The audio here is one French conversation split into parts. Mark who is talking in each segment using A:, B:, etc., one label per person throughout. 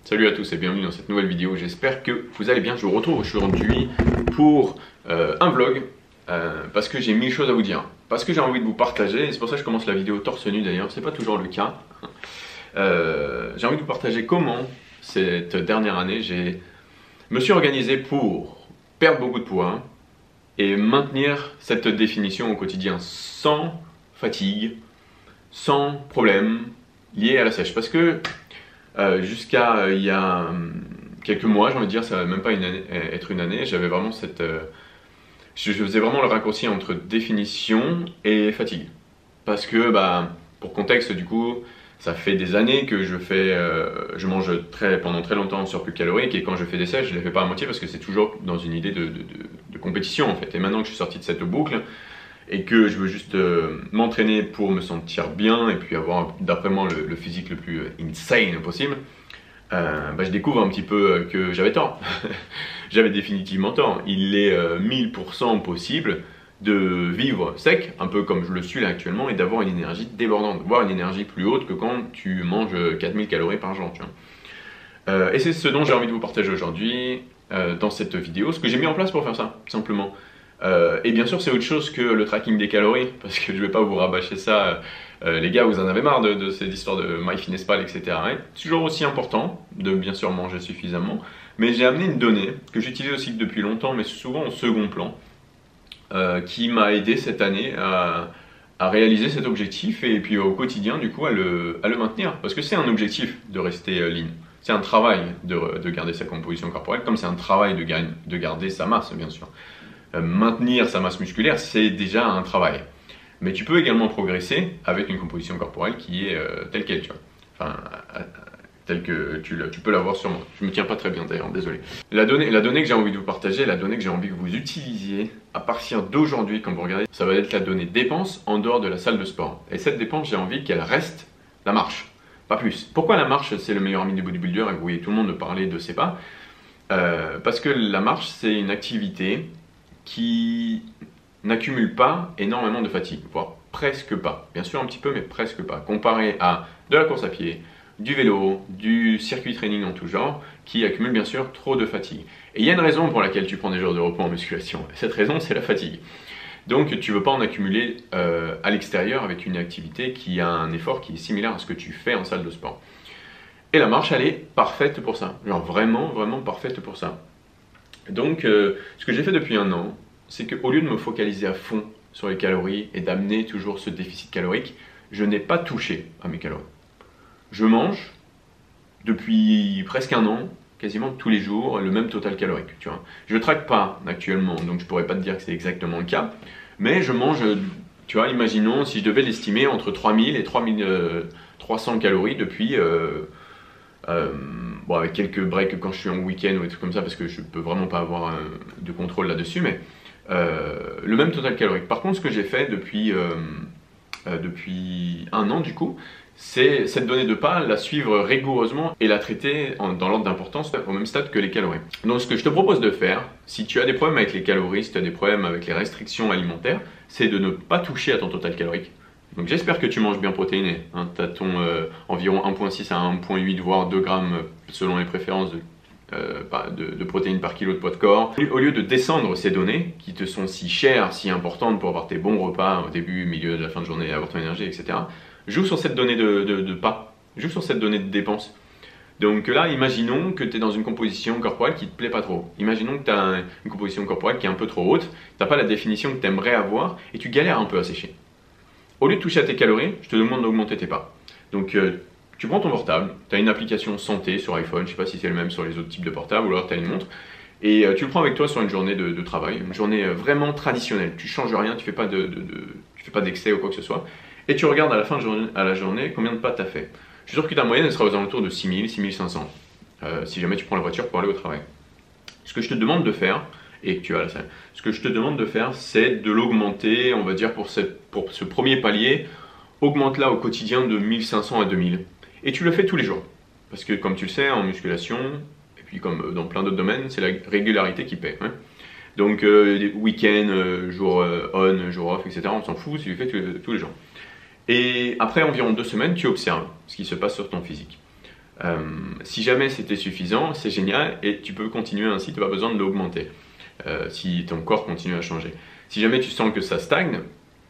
A: Salut à tous et bienvenue dans cette nouvelle vidéo, j'espère que vous allez bien. Je vous retrouve aujourd'hui pour un vlog parce que j'ai 1000 choses à vous dire, parce que j'ai envie de vous partager, et c'est pour ça que je commence la vidéo torse nu d'ailleurs, c'est pas toujours le cas. J'ai envie de vous partager comment cette dernière année me suis organisé pour perdre beaucoup de poids et maintenir cette définition au quotidien sans fatigue, sans problème lié à la sèche. Parce que jusqu'à il y a quelques mois, j'ai envie de dire, ça va même pas être une année, j'avais vraiment je faisais vraiment le raccourci entre définition et fatigue. Parce que, pour contexte, du coup, ça fait des années que je mange pendant très longtemps en surplus calorique, et quand je fais des sèches, je les fais pas à moitié parce que c'est toujours dans une idée de compétition en fait. Et maintenant que je suis sorti de cette boucle et que je veux juste m'entraîner pour me sentir bien et puis avoir, d'après moi, le physique le plus insane possible, je découvre un petit peu que j'avais tort. J'avais définitivement tort. Il est 1000% possible de vivre sec, un peu comme je le suis là actuellement, et d'avoir une énergie débordante, voire une énergie plus haute que quand tu manges 4000 calories par jour. Tu vois. Et c'est ce dont j'ai envie de vous partager aujourd'hui dans cette vidéo, ce que j'ai mis en place pour faire ça, tout simplement. Et bien sûr, c'est autre chose que le tracking des calories, parce que je ne vais pas vous rabâcher ça. Les gars, vous en avez marre de ces histoires de MyFitnessPal, etc. Et c'est toujours aussi important de bien sûr manger suffisamment, mais j'ai amené une donnée que j'utilise aussi depuis longtemps, mais souvent au second plan, qui m'a aidé cette année à réaliser cet objectif et puis au quotidien, du coup, à le maintenir. Parce que c'est un objectif de rester lean. C'est un travail de garder sa composition corporelle, comme c'est un travail de garder sa masse, bien sûr. Maintenir sa masse musculaire, c'est déjà un travail. Mais tu peux également progresser avec une composition corporelle qui est telle qu'elle, tu vois. Enfin, telle que tu peux l'avoir sûrement. Je me tiens pas très bien d'ailleurs, désolé. La donnée que j'ai envie de vous partager, la donnée que j'ai envie que vous utilisiez à partir d'aujourd'hui quand vous regardez, ça va être la donnée dépense en dehors de la salle de sport. Et cette dépense, j'ai envie qu'elle reste la marche, pas plus. Pourquoi la marche, c'est le meilleur ami des bodybuilders et vous voyez tout le monde parler de ses pas? Parce que la marche, c'est une activité qui n'accumule pas énormément de fatigue, voire presque pas. Bien sûr un petit peu, mais presque pas. Comparé à de la course à pied, du vélo, du circuit training en tout genre, qui accumule bien sûr trop de fatigue. Et il y a une raison pour laquelle tu prends des jours de repos en musculation. Cette raison, c'est la fatigue. Donc tu ne veux pas en accumuler à l'extérieur avec une activité qui a un effort qui est similaire à ce que tu fais en salle de sport. Et la marche, elle est parfaite pour ça. Genre vraiment, vraiment parfaite pour ça. Donc, ce que j'ai fait depuis un an, c'est qu'au lieu de me focaliser à fond sur les calories et d'amener toujours ce déficit calorique, je n'ai pas touché à mes calories. Je mange depuis presque un an, quasiment tous les jours, le même total calorique. Tu vois. Je ne traque pas actuellement, donc je ne pourrais pas te dire que c'est exactement le cas, mais je mange, tu vois, imaginons si je devais l'estimer entre 3000 et 3300 calories depuis... avec quelques breaks quand je suis en week-end ou des trucs comme ça, parce que je peux vraiment pas avoir de contrôle là-dessus, mais le même total calorique. Par contre, ce que j'ai fait depuis un an, du coup, c'est cette donnée de pas, la suivre rigoureusement et la traiter dans l'ordre d'importance au même stade que les calories. Donc, ce que je te propose de faire, si tu as des problèmes avec les calories, si tu as des problèmes avec les restrictions alimentaires, c'est de ne pas toucher à ton total calorique. Donc j'espère que tu manges bien protéiné, hein. Tu as ton environ 1,6 à 1,8 voire 2 grammes selon les préférences de protéines par kilo de poids de corps. Au lieu de descendre ces données qui te sont si chères, si importantes pour avoir tes bons repas au début, milieu, de la fin de journée, avoir ton énergie, etc. Joue sur cette donnée de pas, joue sur cette donnée de dépenses. Donc là, imaginons que tu es dans une composition corporelle qui ne te plaît pas trop. Imaginons que tu as une composition corporelle qui est un peu trop haute, tu n'as pas la définition que tu aimerais avoir et tu galères un peu à sécher. Au lieu de toucher à tes calories, je te demande d'augmenter tes pas. Donc tu prends ton portable, tu as une application santé sur iPhone, je ne sais pas si c'est le même sur les autres types de portables, ou alors tu as une montre, et tu le prends avec toi sur une journée de travail, une journée vraiment traditionnelle. Tu ne changes rien, tu ne fais pas d'excès ou quoi que ce soit, et tu regardes à la fin de la journée combien de pas tu as fait. Je suis sûr que ta moyenne elle sera aux alentours de 6000, 6500, si jamais tu prends la voiture pour aller au travail. Ce que je te demande de faire, et que tu as la salle. Ce que je te demande de faire, c'est de l'augmenter, on va dire pour ce premier palier, augmente-la au quotidien de 1500 à 2000. Et tu le fais tous les jours. Parce que comme tu le sais, en musculation, et puis comme dans plein d'autres domaines, c'est la régularité qui paie. Hein. Donc week-end, jour on, jour off, etc. On s'en fout si tu le fais tous les jours. Et après environ 2 semaines, tu observes ce qui se passe sur ton physique. Si jamais c'était suffisant, c'est génial et tu peux continuer ainsi, tu n'as pas besoin de l'augmenter si ton corps continue à changer. Si jamais tu sens que ça stagne,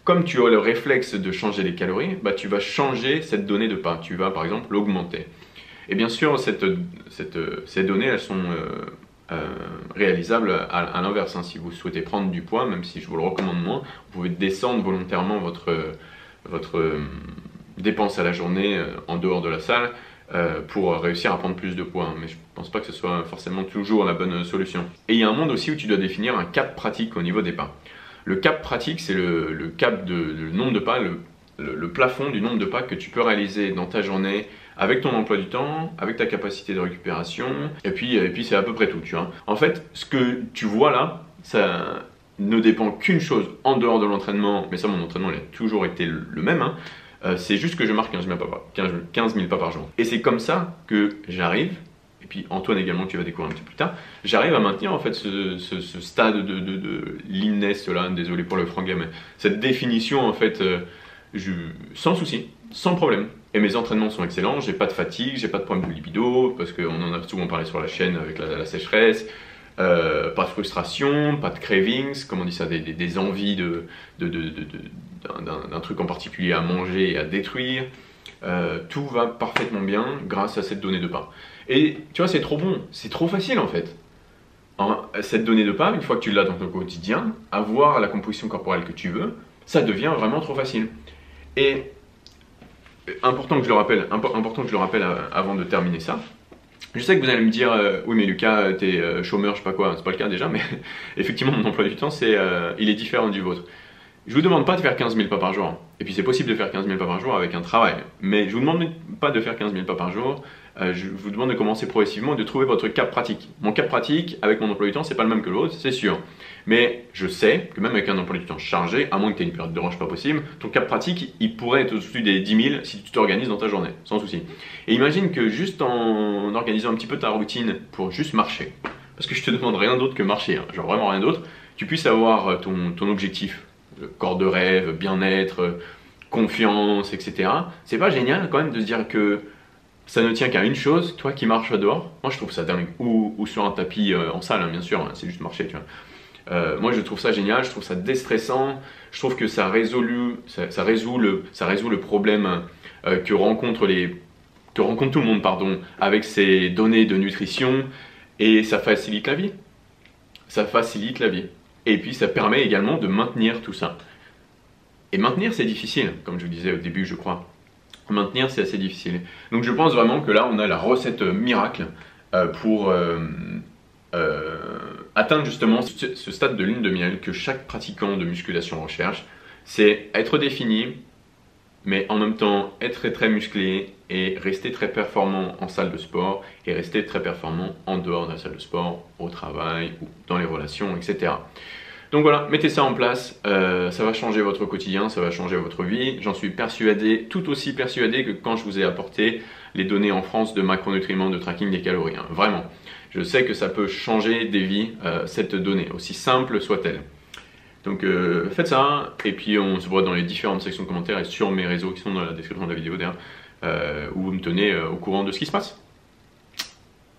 A: comme tu as le réflexe de changer les calories, bah, tu vas changer cette donnée de pas, tu vas par exemple l'augmenter. Et bien sûr, ces données, elles sont réalisables à l'inverse. Hein. Si vous souhaitez prendre du poids, même si je vous le recommande moins, vous pouvez descendre volontairement votre dépense à la journée en dehors de la salle pour réussir à prendre plus de poids. Mais je ne pense pas que ce soit forcément toujours la bonne solution. Et il y a un monde aussi où tu dois définir un cap pratique au niveau des pas. Le cap pratique, c'est le cap le nombre de pas, le plafond du nombre de pas que tu peux réaliser dans ta journée avec ton emploi du temps, avec ta capacité de récupération, et puis c'est à peu près tout, tu vois. En fait, ce que tu vois là, ça ne dépend qu'une chose en dehors de l'entraînement, mais ça, mon entraînement, il a toujours été le même, hein. C'est juste que je marque 15 000 pas par jour. Et c'est comme ça que j'arrive, et puis Antoine également, tu vas découvrir un petit peu plus tard, j'arrive à maintenir en fait ce stade de leanness là, désolé pour le franglais, mais cette définition en fait, sans souci, sans problème. Et mes entraînements sont excellents, j'ai pas de fatigue, j'ai pas de problème de libido, parce qu'on en a souvent parlé sur la chaîne avec la sécheresse, pas de frustration, pas de cravings, comme on dit ça, des envies d'un truc en particulier à manger et à détruire. Tout va parfaitement bien grâce à cette donnée de pas. Et tu vois, c'est trop bon, c'est trop facile en fait. Cette donnée de pas, une fois que tu l'as dans ton quotidien, avoir la composition corporelle que tu veux, ça devient vraiment trop facile. Et important que je le rappelle avant de terminer ça. Je sais que vous allez me dire, oui mais Lucas, t'es chômeur, je sais pas quoi, c'est pas le cas déjà, mais effectivement mon emploi du temps, il est différent du vôtre. Je vous demande pas de faire 15 000 pas par jour, et puis c'est possible de faire 15 000 pas par jour avec un travail, mais je vous demande pas de faire 15 000 pas par jour, je vous demande de commencer progressivement et de trouver votre cap pratique. Mon cap pratique, avec mon emploi du temps, c'est pas le même que l'autre, c'est sûr. Mais je sais que même avec un emploi du temps chargé, à moins que tu aies une période de range pas possible, ton cap pratique, il pourrait être au-dessus des 10 000 si tu t'organises dans ta journée, sans souci. Et imagine que juste en organisant un petit peu ta routine pour juste marcher, parce que je te demande rien d'autre que marcher, hein, genre vraiment rien d'autre, tu puisses avoir ton objectif, corps de rêve, bien-être, confiance, etc. C'est pas génial quand même de se dire que ça ne tient qu'à une chose, toi qui marches dehors. Moi je trouve ça dingue, ou sur un tapis en salle, hein, bien sûr, hein, c'est juste marcher, tu vois. Moi je trouve ça génial, je trouve ça déstressant, je trouve que ça résout le problème que rencontre tout le monde, pardon, avec ces données de nutrition, et ça facilite la vie. Ça facilite la vie. Et puis ça permet également de maintenir tout ça. Et maintenir c'est difficile, comme je vous disais au début je crois. Maintenir c'est assez difficile. Donc je pense vraiment que là on a la recette miracle pour atteindre justement ce stade de lune de miel que chaque pratiquant de musculation recherche. C'est être défini, mais en même temps être très très musclé et rester très performant en salle de sport et rester très performant en dehors de la salle de sport, au travail ou dans les relations, etc. Donc voilà, mettez ça en place, ça va changer votre quotidien, ça va changer votre vie. J'en suis persuadé, tout aussi persuadé que quand je vous ai apporté les données en France de macronutriments, de tracking des calories, hein, vraiment. Je sais que ça peut changer des vies, cette donnée, aussi simple soit-elle. Donc faites ça, et puis on se voit dans les différentes sections de commentaires et sur mes réseaux qui sont dans la description de la vidéo d'ailleurs, où vous me tenez au courant de ce qui se passe.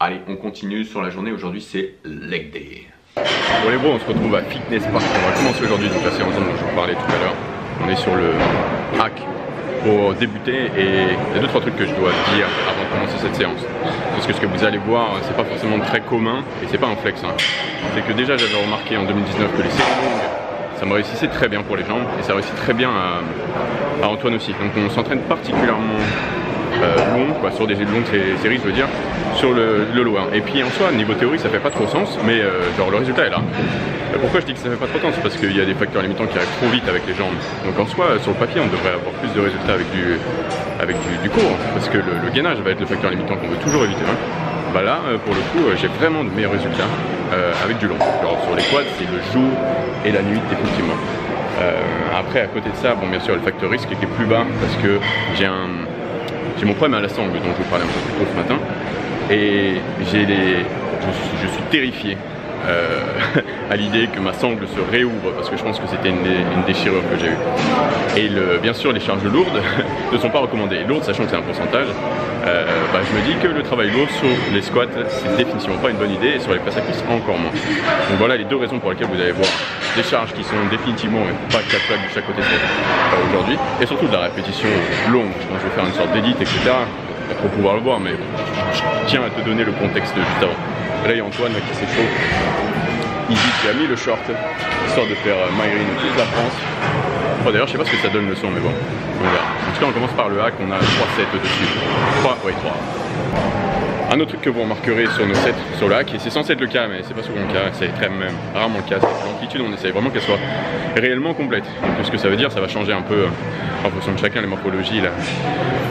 A: Allez, on continue sur la journée, aujourd'hui c'est Leg Day. Bon les bros, on se retrouve à Fitness Park, on va commencer aujourd'hui donc la séance dont je vous parlais tout à l'heure. On est sur le hack pour débuter et il y a 2-3 trucs que je dois dire avant de commencer cette séance. Parce que ce que vous allez voir, c'est pas forcément très commun et c'est pas un flex. Hein. C'est que déjà j'avais remarqué en 2019 que les séries longues, ça me réussissait très bien pour les jambes et ça réussit très bien à Antoine aussi. Donc on s'entraîne particulièrement long, quoi, sur des longues séries je veux dire, sur le lower. Et puis en soi, niveau théorie ça fait pas trop sens, mais genre le résultat est là. Pourquoi je dis que ça fait pas trop sens? Parce qu'il y a des facteurs limitants qui arrivent trop vite avec les jambes. Donc en soi, sur le papier, on devrait avoir plus de résultats avec du court, parce que le gainage va être le facteur limitant qu'on veut toujours éviter. Hein. Bah là, pour le coup, j'ai vraiment de meilleurs résultats avec du long. Genre sur les quads, c'est le jour et la nuit définitivement. Après, à côté de ça, bon bien sûr, le facteur risque qui est plus bas, parce que j'ai mon problème à la sangle dont je vous parlais un peu plus tôt ce matin, et je suis terrifié
B: à l'idée que ma sangle se réouvre parce que je pense que c'était une déchirure que j'ai eue. Et bien sûr les charges lourdes ne sont pas recommandées. Lourdes, sachant que c'est un pourcentage, je me dis que le travail lourd sur les squats c'est définitivement pas une bonne idée et sur les presses à cuisse encore moins. Donc voilà les deux raisons pour lesquelles vous allez voir des charges qui sont définitivement pas 4 plaques de chaque côté aujourd'hui, et surtout de la répétition longue. Je pense que je vais faire une sorte d'édit, etc. pour pouvoir le voir, mais je tiens à te donner le contexte juste avant. Là il y a Antoine qui s'échauffe. Easy qui a mis le short, histoire de faire Myrin toute la France. Oh, d'ailleurs je sais pas ce que ça donne le son, mais bon, on verra. En tout cas on commence par le hack, on a 3 sets dessus. 3. Un autre truc que vous remarquerez sur nos sets sur le hack, et c'est censé être le cas, mais c'est pas souvent le cas, c'est très même rarement le cas, c'est que l'amplitude on essaye vraiment qu'elle soit réellement complète. Donc ce que ça veut dire, ça va changer un peu en fonction de chacun, les morphologies,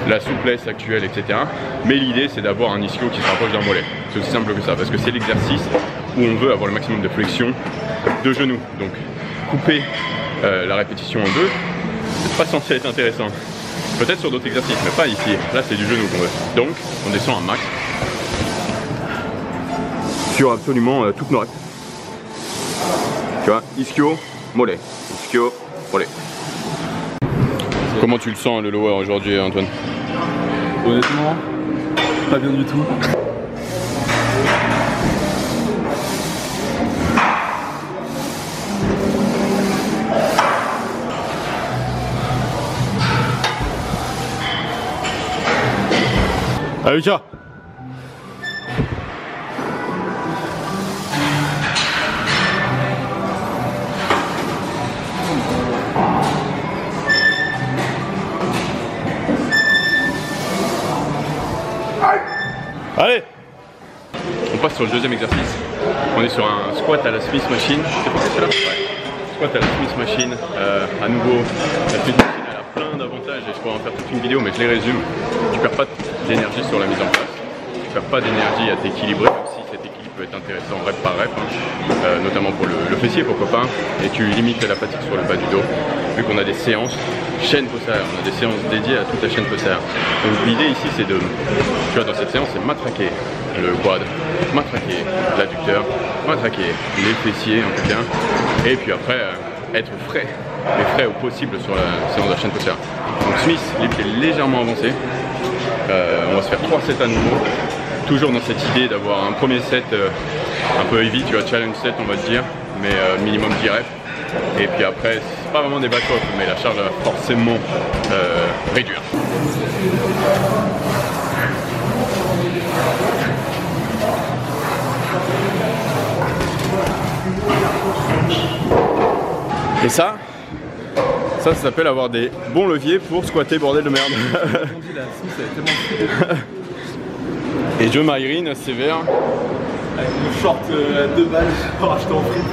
B: la souplesse actuelle, etc. Mais l'idée c'est d'avoir un ischio qui se rapproche d'un mollet. C'est aussi simple que ça, parce que c'est l'exercice où on veut avoir le maximum de flexion de genoux. Donc couper la répétition en deux, c'est pas censé être intéressant. Peut-être sur d'autres exercices, mais pas ici. Là c'est du genou qu'on veut. Donc on descend un max sur absolument toutes nos reps. Tu vois, ischio, mollet, ischio, mollet. Comment tu le sens le lower aujourd'hui, Antoine?
C: Honnêtement, pas bien du tout.
B: Allez Lucas. Allez. On passe sur le deuxième exercice. On est sur un squat à la Smith Machine. C'est pour ça là? Ouais. Squat à la Smith Machine. À nouveau, la Smith Machine elle a plein d'avantages et je pourrais en faire toute une vidéo, mais je les résume. Tu perds pas d'énergie sur la mise en place. Tu perds pas d'énergie à t'équilibrer, même si cet équilibre peut être intéressant rep par rep, notamment pour le fessier, pourquoi pas. Et tu limites la fatigue sur le bas du dos. Vu qu'on a des séances chaîne postérieure, on a des séances dédiées à toute la chaîne postérieure. Donc l'idée ici c'est de, tu vois, dans cette séance c'est matraquer le quad, matraquer l'adducteur, matraquer les fessiers en tout cas, et puis après être frais, les frais au possible sur la séance de la chaîne postérieure. Donc Smith, les pieds légèrement avancés, on va se faire 3 sets à nouveau, toujours dans cette idée d'avoir un premier set un peu heavy, tu vois, challenge set on va te dire, mais minimum 10 reps. Et puis après, c'est pas vraiment des back-off, mais la charge va forcément réduire. Et ça s'appelle avoir des bons leviers pour squatter, bordel de merde. Et Joe Myrin sévère.
C: Avec le short à 2 balles, je l'ai racheté en frites.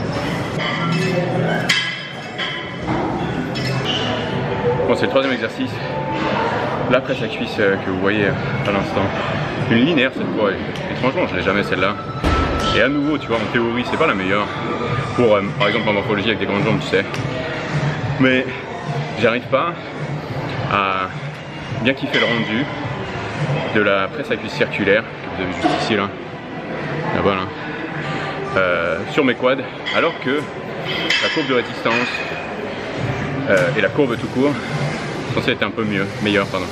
B: Bon, c'est le troisième exercice. La presse à cuisse que vous voyez à l'instant. Une linéaire cette fois. Étrangement, je l'ai jamais celle-là. Et à nouveau, tu vois, en théorie, c'est pas la meilleure. Pour, par exemple, en morphologie avec des grandes jambes, tu sais. Mais j'arrive pas à bien kiffer le rendu de la presse à cuisse circulaire que vous avez juste ici, là. Là-bas, là. Sur mes quads, alors que la courbe de résistance et la courbe tout court sont censées être un peu meilleure, pardon.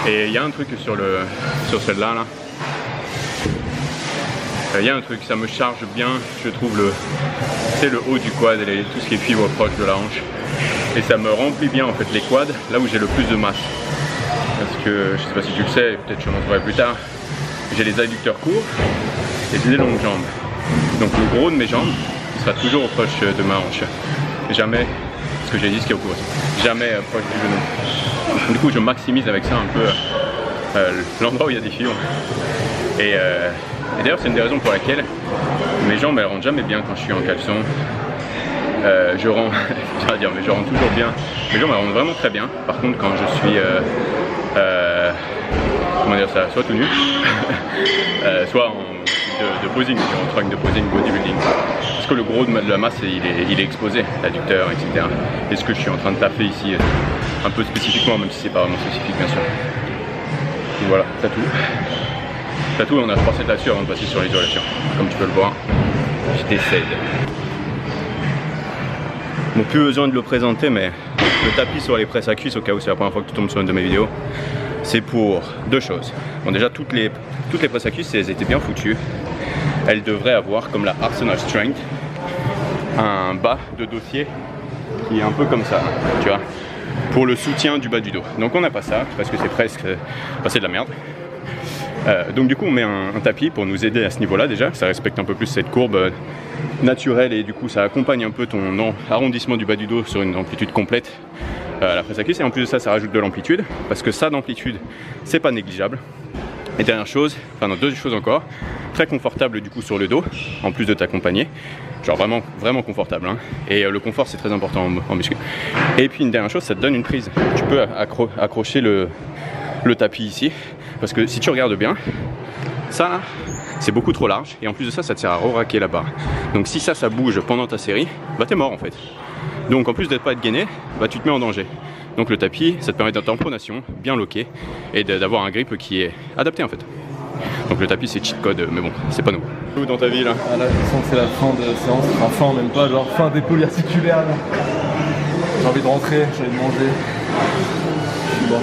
B: Et il y a un truc sur celle-là, là. Il y a un truc, ça me charge bien, je trouve le haut du quad et tout ce qui est fibre proche de la hanche. Et ça me remplit bien en fait les quads, là où j'ai le plus de masse. Parce que, je sais pas si tu le sais, peut-être je montrerai plus tard, j'ai les adducteurs courts et j'ai des longues jambes. Donc le gros de mes jambes, il sera toujours proche de ma hanche. Jamais, ce que j'ai dit, ce qui est au cours, jamais proche du genou. Du coup je maximise avec ça un peu l'endroit où il y a des fibres. Et d'ailleurs c'est une des raisons pour laquelle mes jambes elles rentrent jamais bien quand je suis en caleçon. Je rends, mais je rends toujours bien. Mes jambes elles rentrent vraiment très bien. Par contre quand je suis comment dire ça, soit tout nu, soit en de posing, en trunk de posing, bodybuilding. Parce que le gros de la masse il est exposé, l'adducteur, etc. Et ce que je suis en train de taffer ici, un peu spécifiquement, même si c'est pas vraiment spécifique bien sûr. Donc voilà, tatou. Tatou, on a 3 sets là-dessus avant de passer sur l'isolation, comme tu peux le voir. je décède. Bon, plus besoin de le présenter, mais le tapis sur les presses à cuisse, au cas où c'est la première fois que tu tombes sur une de mes vidéos, c'est pour deux choses. Bon, déjà, toutes les presses à cuisse, si elles étaient bien foutues, elles devraient avoir, comme la Arsenal Strength, un bas de dossier qui est un peu comme ça, tu vois, pour le soutien du bas du dos. Donc on n'a pas ça, parce que c'est presque, c'est de la merde. Donc du coup on met un tapis pour nous aider à ce niveau-là déjà, ça respecte un peu plus cette courbe naturelle et du coup ça accompagne un peu ton arrondissement du bas du dos sur une amplitude complète à la presse à cuisse, et en plus de ça, ça rajoute de l'amplitude, parce que ça d'amplitude c'est pas négligeable. Et dernière chose, enfin non, deux choses encore, très confortable du coup sur le dos, en plus de t'accompagner, genre vraiment confortable, hein. Et le confort c'est très important en muscu. Et puis une dernière chose, ça te donne une prise, tu peux accrocher le tapis ici, parce que si tu regardes bien, ça c'est beaucoup trop large, et en plus de ça, ça te sert à re-raquer la barre. Donc si ça bouge pendant ta série, bah t'es mort en fait. Donc en plus d'être pas être gainé, bah tu te mets en danger. Donc le tapis, ça te permet d'être en pronation, bien loqué, et d'avoir un grip qui est adapté en fait. Donc le tapis c'est cheat code, mais bon, c'est pas nous. Où dans ta vie là?
C: Ah là, je sens que c'est la fin de séance, enfin même pas, genre fin d'épaule articulaire là. J'ai envie de rentrer, j'ai envie de manger. Je suis bon.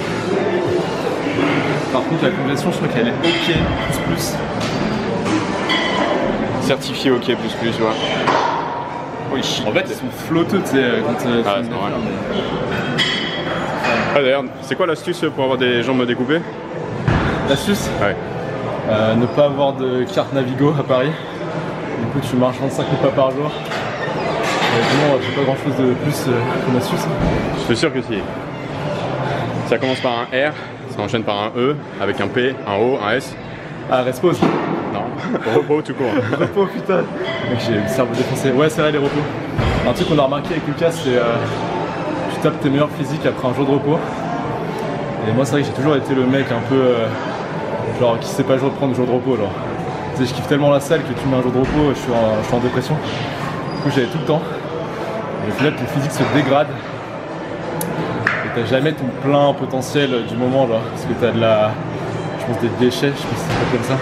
C: Par contre la congélation, je crois qu'elle est ok, plus.
B: Certifié ok, plus, ouais. Oui,
C: En fait, ils sont flotteux, tu sais, quand tu
B: c'est normal. Ah d'ailleurs, c'est quoi l'astuce pour avoir des jambes découpées?
C: L'astuce?
B: Ouais.
C: Ne pas avoir de carte Navigo à Paris. Du coup, tu marches 25 pas par jour. Sinon, j'ai pas grand chose de plus comme astuce.
B: Je suis sûr que si. Ça commence par un R, ça enchaîne par un E, avec un P, un O, un S.
C: Ah, respose.
B: Non, repos tout court.
C: Repos, putain. Mec, j'ai le cerveau défoncé. Ouais, c'est vrai, les repos. Un truc qu'on a remarqué avec Lucas, c'est tu tapes tes meilleurs physiques après un jour de repos. Et moi, c'est vrai que j'ai toujours été le mec un peu genre qui sait pas prendre le jour de repos. Genre. Tu sais, je kiffe tellement la salle que tu mets un jour de repos, je suis en dépression. Du coup, j'avais tout le temps. Et au final, ton physique se dégrade. Et t'as jamais ton plein potentiel du moment, genre. Parce que t'as de la. Je pense des déchets, je sais pas si ça s'appelle comme ça.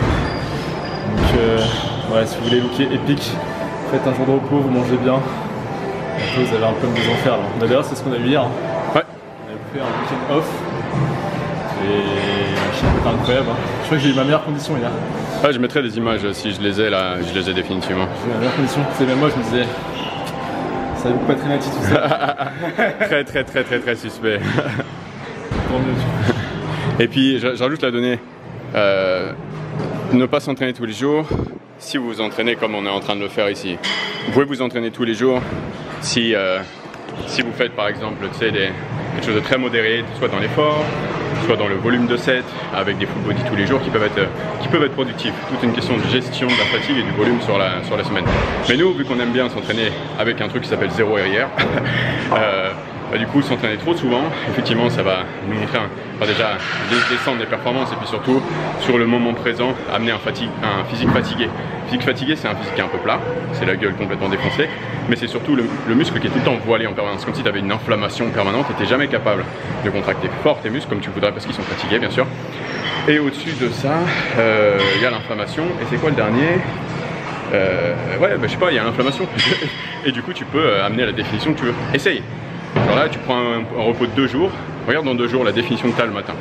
C: Donc, ouais, si vous voulez looker épique, faites un jour de repos, vous mangez bien. Après, vous avez un peu des enfers là. D'ailleurs, c'est ce qu'on a eu hier.
B: Ouais.
C: On a fait un week-end off. Et la Chine était incroyable. Hein. Je crois que j'ai eu ma meilleure condition hier.
B: Ouais, je mettrai des images si je les ai là, je les ai définitivement.
C: J'ai eu ma meilleure condition. C'est même moi, je me disais. Ça va beaucoup pas très natif tout ça.
B: très suspect.
C: Tant mieux, tu vois.
B: Et puis j'ajoute la donnée, ne pas s'entraîner tous les jours si vous vous entraînez comme on est en train de le faire ici. Vous pouvez vous entraîner tous les jours si vous faites par exemple des choses de très modérées, soit dans l'effort, soit dans le volume de set, avec des full body tous les jours qui peuvent être productifs. Toute une question de gestion de la fatigue et du volume sur la semaine. Mais nous, vu qu'on aime bien s'entraîner avec un truc qui s'appelle zéro RIR, du coup s'entraîner trop souvent, effectivement ça va nous montrer déjà descendre des performances et puis surtout sur le moment présent amener un physique fatigué. Physique fatigué, c'est un physique qui est un peu plat, c'est la gueule complètement défoncée, mais c'est surtout le muscle qui est tout le temps voilé en permanence, comme si tu avais une inflammation permanente et tu n'es jamais capable de contracter fort tes muscles comme tu voudrais parce qu'ils sont fatigués bien sûr. Et au-dessus de ça, il y a l'inflammation, et c'est quoi le dernier? Je sais pas, il y a l'inflammation et du coup tu peux amener à la définition que tu veux. Essaye. Alors là tu prends un repos de 2 jours, regarde dans 2 jours la définition que tu as le matin,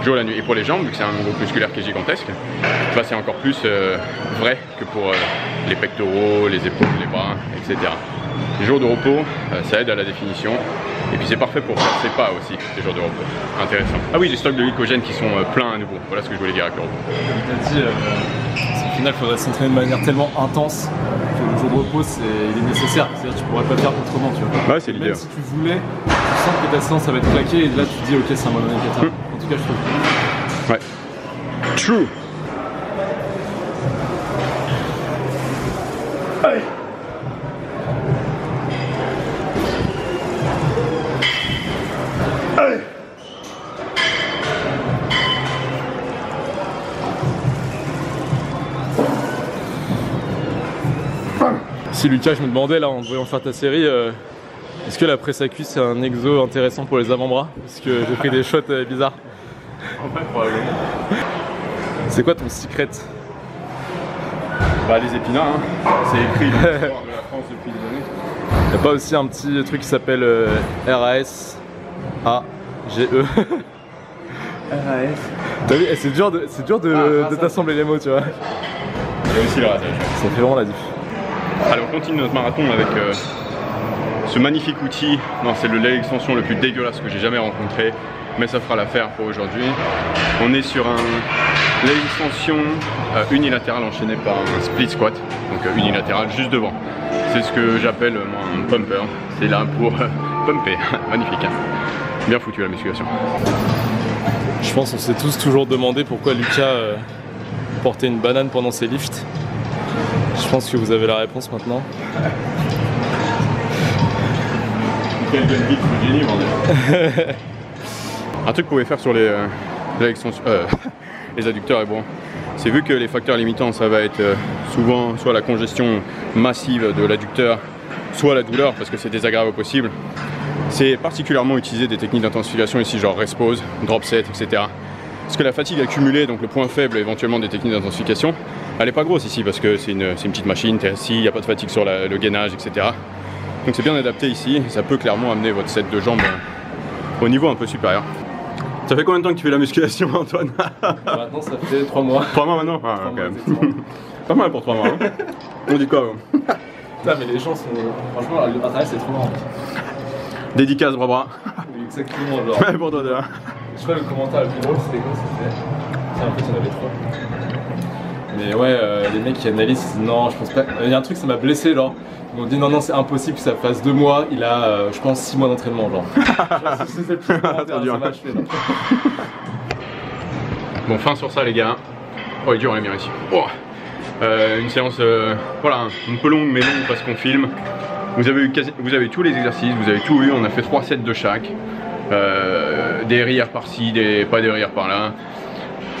B: jour la nuit. Et pour les jambes, vu que c'est un groupe musculaire qui est gigantesque, bah c'est encore plus vrai que pour les pectoraux, les épaules, les bras, etc. Les jours de repos, ça aide à la définition. Et puis c'est parfait pour faire ses pas aussi, les jours de repos. Intéressant. Ah oui, les stocks de glycogène qui sont pleins à nouveau. Voilà ce que je voulais dire avec le repos.
C: Il t'a dit, au final, il faudrait s'entraîner de manière tellement intense que le jour de repos, il est nécessaire. C'est-à-dire que tu pourrais pas le faire autrement, tu vois.
B: Ouais, c'est l'idée.
C: Même si tu voulais, tu sens que ta séance ça va être claquée et là tu te dis ok, c'est un moment indicateur. En tout cas, je trouve.
B: Ouais. True.
C: Allez. Allez. Si Lucas, je me demandais là en voyant faire ta série, est-ce que la presse à cuisse c'est un exo intéressant pour les avant-bras? Parce que j'ai pris des shots bizarres.
B: En fait, probablement.
C: C'est quoi ton secret?
B: Bah les épinards, hein. C'est écrit dans l'histoire de la France depuis des années.
C: Y'a pas aussi un petit truc qui s'appelle RAS A-G-E.
B: RAS.
C: T'as vu, c'est dur de t'assembler les mots, tu vois.
B: Il y a aussi le rasage.
C: Ça fait vraiment la diff.
B: Allez, on continue notre marathon avec ce magnifique outil. Non, c'est le lait extension le plus dégueulasse que j'ai jamais rencontré, mais ça fera l'affaire pour aujourd'hui. On est sur un lait extension unilatéral enchaîné par un split squat, donc unilatéral juste devant. C'est ce que j'appelle moi un pumper. C'est là pour pumper. Magnifique, hein. Bien foutu la musculation.
C: Je pense qu'on s'est tous toujours demandé pourquoi Lucas portait une banane pendant ses lifts. Je pense que vous avez la réponse maintenant.
B: Un truc que vous pouvez faire sur les adducteurs est bon. C'est vu que les facteurs limitants, ça va être souvent soit la congestion massive de l'adducteur, soit la douleur parce que c'est désagréable au possible. C'est particulièrement utiliser des techniques d'intensification ici, genre rest pause, drop set, etc. Parce que la fatigue accumulée, donc le point faible éventuellement des techniques d'intensification, elle n'est pas grosse ici parce que c'est une petite machine, t'es assis, il n'y a pas de fatigue sur le gainage, etc. Donc c'est bien adapté ici, ça peut clairement amener votre set de jambes au niveau un peu supérieur. Ça fait combien de temps que tu fais la musculation, Antoine?
C: Maintenant ça fait 3 mois.
B: 3 mois maintenant? Ah,
C: 3
B: ok.
C: mois,
B: Pas mal pour 3 mois. Hein. On dit quoi?
C: Putain, mais les gens sont. Franchement, internet c'est trop marrant.
B: Dédicace, bras.
C: Exactement, genre.
B: Ouais, pour toi déjà.
C: Je sais pas, le commentaire le plus drôle c'était quoi? C'était. Tiens, en fait, il y en avait 3. Mais ouais, les mecs qui analysent, non, je pense pas. Il y a un truc, ça m'a blessé, genre. Ils m'ont dit non, non, c'est impossible que ça fasse 2 mois. Il a, je pense, 6 mois d'entraînement, genre. C'est le plus commentaire, ça m'a achevé, là.
B: Bon, fin sur ça, les gars. Oh, il est dur, les miens ici. Oh. Une séance, voilà, un peu longue, mais longue parce qu'on filme. Vous avez eu tous les exercices, vous avez tout eu. On a fait 3 sets de chaque. Des rires par-ci, pas des rires par-là.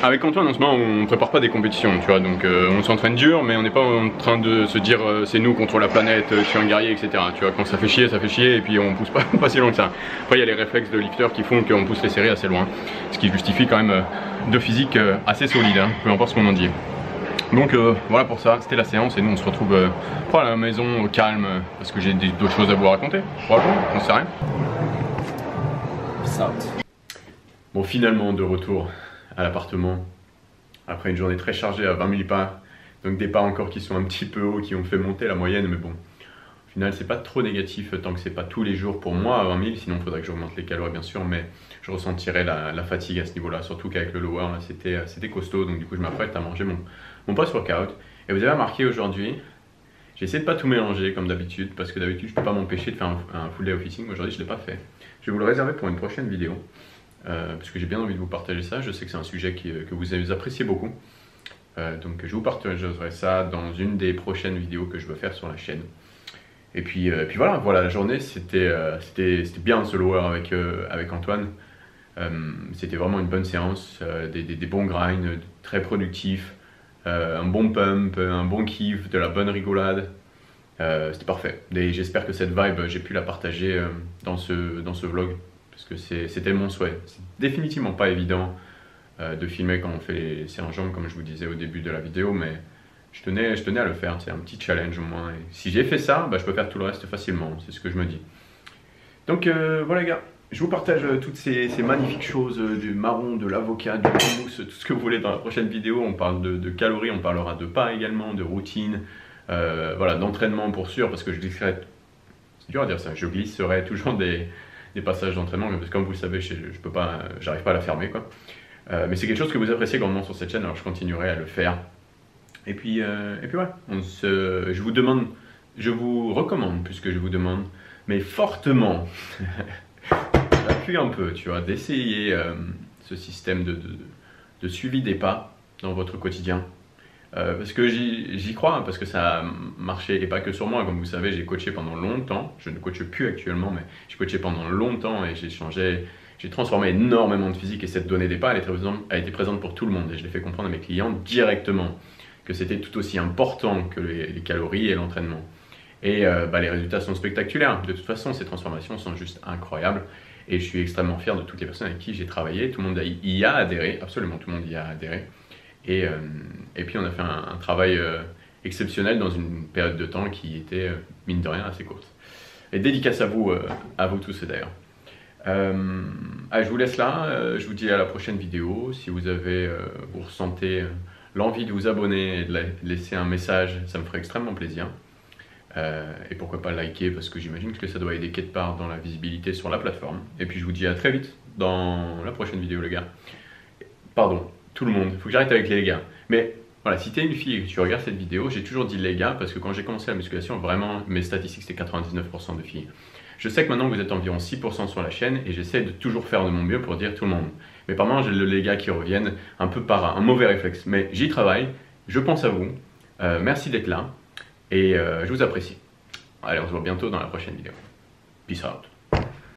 B: Avec Antoine, en ce moment, on ne prépare pas des compétitions, tu vois, donc on s'entraîne dur, mais on n'est pas en train de se dire c'est nous contre la planète, je suis un guerrier, etc. Tu vois, quand ça fait chier, et puis on pousse pas si loin que ça. Après, il y a les réflexes de lifter qui font qu'on pousse les séries assez loin, ce qui justifie quand même deux physiques assez solides, hein, peu importe ce qu'on en dit. Donc voilà pour ça, c'était la séance, et nous on se retrouve à la maison au calme, parce que j'ai d'autres choses à vous raconter, probablement, on sait rien. Bon, finalement, de retour à l'appartement après une journée très chargée à 20 000 pas, donc des pas encore qui sont un petit peu hauts, qui ont fait monter la moyenne, mais bon, au final c'est pas trop négatif tant que c'est pas tous les jours pour moi à 20 000, sinon il faudrait que j'augmente les calories bien sûr, mais je ressentirais la fatigue à ce niveau là, surtout qu'avec le lower là c'était costaud, donc du coup je m'apprête à manger mon post-workout. Et vous avez remarqué aujourd'hui, j'ai essayé de pas tout mélanger comme d'habitude, parce que d'habitude je peux pas m'empêcher de faire un full day officing, mais aujourd'hui je l'ai pas fait. Je vais vous le réserver pour une prochaine vidéo. Parce que j'ai bien envie de vous partager ça, je sais que c'est un sujet que vous avez apprécié beaucoup. Donc je vous partagerai ça dans une des prochaines vidéos que je veux faire sur la chaîne. Et puis voilà, la journée c'était bien ce lower avec Antoine. C'était vraiment une bonne séance, des bons grinds, très productifs, un bon pump, un bon kiff, de la bonne rigolade. C'était parfait. Et j'espère que cette vibe, j'ai pu la partager dans ce vlog. Parce que c'était mon souhait. C'est définitivement pas évident de filmer quand on fait les séances jambes, comme je vous disais au début de la vidéo, mais je tenais à le faire, c'est un petit challenge au moins. Et si j'ai fait ça, bah, je peux faire tout le reste facilement, c'est ce que je me dis. Donc voilà les gars, je vous partage toutes ces magnifiques choses, du marron, de l'avocat, du hummus, tout ce que vous voulez dans la prochaine vidéo. On parle de calories, on parlera de pas également, de routine, voilà, d'entraînement pour sûr, parce que je glisserai, c'est dur à dire ça, je glisserai toujours des passages d'entraînement, parce que comme vous le savez, j'arrive pas à la fermer quoi. Mais c'est quelque chose que vous appréciez grandement sur cette chaîne, alors je continuerai à le faire. Et puis ouais, je vous recommande, puisque je vous demande, mais fortement, j'appuie un peu, tu vois, d'essayer ce système de suivi des pas dans votre quotidien. Parce que j'y crois, hein, parce que ça a marché, et pas que sur moi, comme vous savez, j'ai coaché pendant longtemps, je ne coache plus actuellement, mais j'ai coaché pendant longtemps et j'ai transformé énormément de physique, et cette donnée des pas, elle était présente pour tout le monde, et je l'ai fait comprendre à mes clients directement, que c'était tout aussi important que les calories et l'entraînement. Et les résultats sont spectaculaires, de toute façon ces transformations sont juste incroyables, et je suis extrêmement fier de toutes les personnes avec qui j'ai travaillé, tout le monde y a adhéré, absolument tout le monde y a adhéré. Et puis on a fait un travail exceptionnel dans une période de temps qui était, mine de rien, assez courte. Et dédicace à vous tous d'ailleurs. Je vous laisse là, je vous dis à la prochaine vidéo. Si vous ressentez l'envie de vous abonner et de laisser un message, ça me ferait extrêmement plaisir. Et pourquoi pas liker, parce que j'imagine que ça doit aider quelque part dans la visibilité sur la plateforme. Et puis je vous dis à très vite dans la prochaine vidéo les gars. Pardon, tout le monde, faut que j'arrête avec les gars. Mais voilà, si t'es une fille et que tu regardes cette vidéo, j'ai toujours dit les gars, parce que quand j'ai commencé la musculation, vraiment mes statistiques c'était 99% de filles. Je sais que maintenant vous êtes environ 6% sur la chaîne et j'essaie de toujours faire de mon mieux pour dire tout le monde. Mais par moments j'ai les gars qui reviennent un peu par un mauvais réflexe. Mais j'y travaille, je pense à vous, merci d'être là et je vous apprécie. Allez, on se voit bientôt dans la prochaine vidéo. Peace out.